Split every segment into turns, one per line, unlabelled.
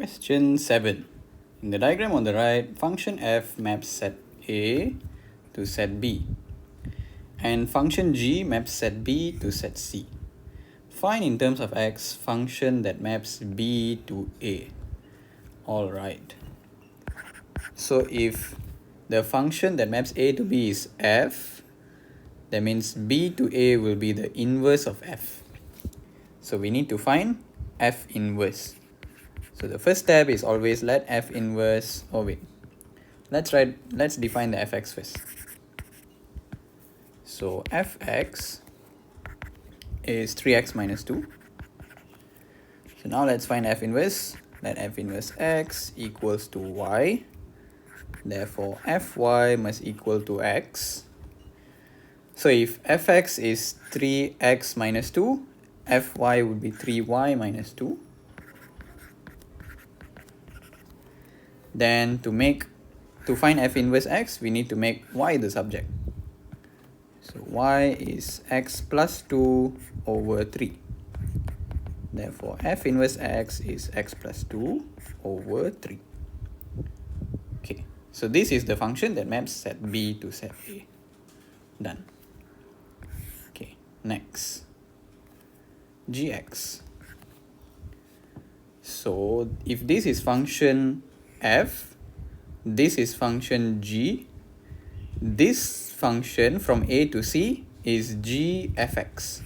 Question 7. In the diagram on the right, function f maps set A to set B, and function g maps set B to set C. Find in terms of x function that maps B to A. Alright. So if the function that maps A to B is f, that means B to A will be the inverse of f. So we need to find f inverse. So the first step is always let f inverse, let's define the fx first. So fx is 3x minus 2. So now let's find f inverse. Let f inverse x equals to y. Therefore fy must equal to x. So if fx is 3x minus 2, fy would be 3y minus 2. Then to find f inverse x, we need to make y the subject. So y is x plus 2 over 3. Therefore f inverse x is x plus 2 over 3. Okay, so this is the function that maps set B to set A. Done. Okay, next. Gx. So if this is function f, this is function g, this function from A to C is g fx.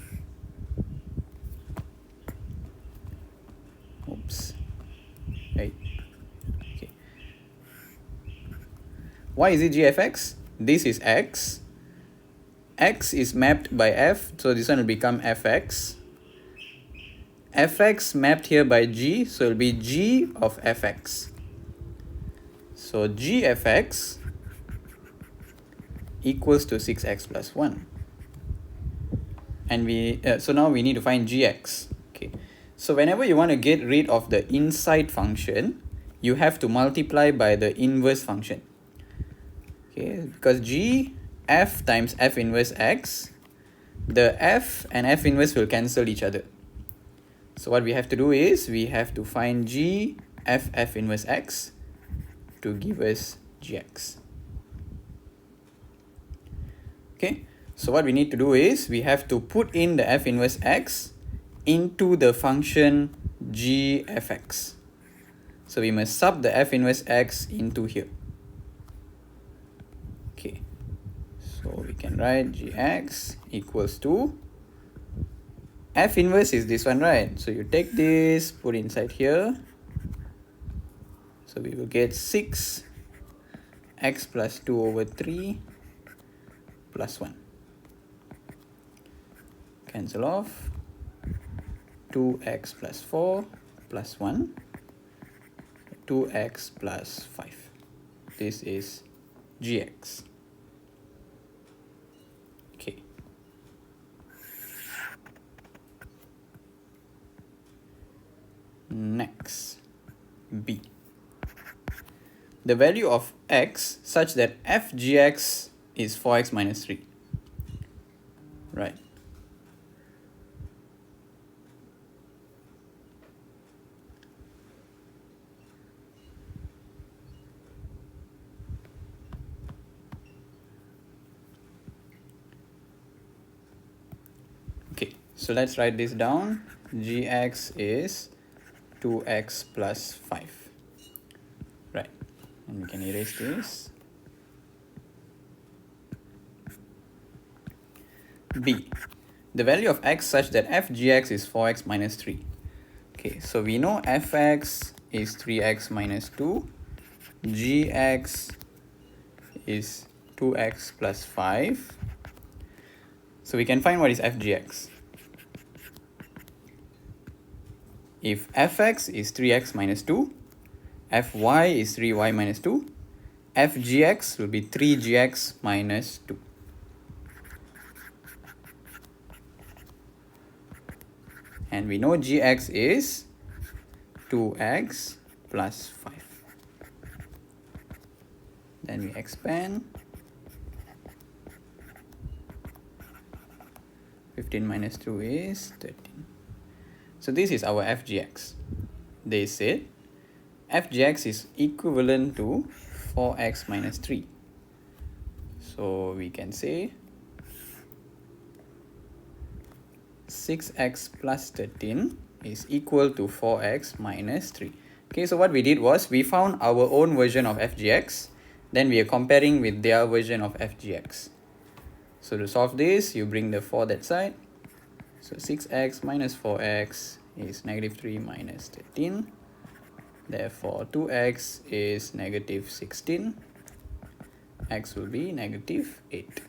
Oops. Right. Okay. Why is it g fx? This is x. X is mapped by f, so this one will become fx. Fx mapped here by g, so it will be g of fx. So g fx equals to 6x plus 1. And so now we need to find gx. Okay. So whenever you want to get rid of the inside function, you have to multiply by the inverse function. Okay, because g f times f inverse x, the f and f inverse will cancel each other. So what we have to do is we have to find g f inverse x to give us gx. Okay, so what we need to do is we have to put in the f inverse x into the function g fx. So we must sub the f inverse x into here. Okay, so we can write gx equals to f inverse is this one, right? So you take this, put inside here. So we will get 6x plus 2 over 3 plus 1. Cancel off. 2x plus 4 plus 1. 2x plus 5. This is gx. Okay. Next, b. The value of x such that f gx is 4x minus 3. Right. Okay, so let's write this down. Gx is 2x plus 5. Right. And we can erase this. B. The value of x such that f gx is 4x minus 3. Okay, so we know fx is 3x minus 2. Gx is 2x plus 5. So we can find what is f gx. If fx is 3x minus 2, fy is 3y minus 2, fgx will be 3gx minus 2. And we know gx is 2x plus 5. Then we expand. 15 minus 2 is 13. So this is our fgx. They said fgx is equivalent to 4x minus 3. So we can say 6x plus 13 is equal to 4x minus 3. Okay, so what we did was we found our own version of fgx, then we are comparing with their version of fgx. So to solve this, you bring the 4 that side. So 6x minus 4x is negative 3 minus 13. Therefore, 2x is negative 16. X will be negative 8.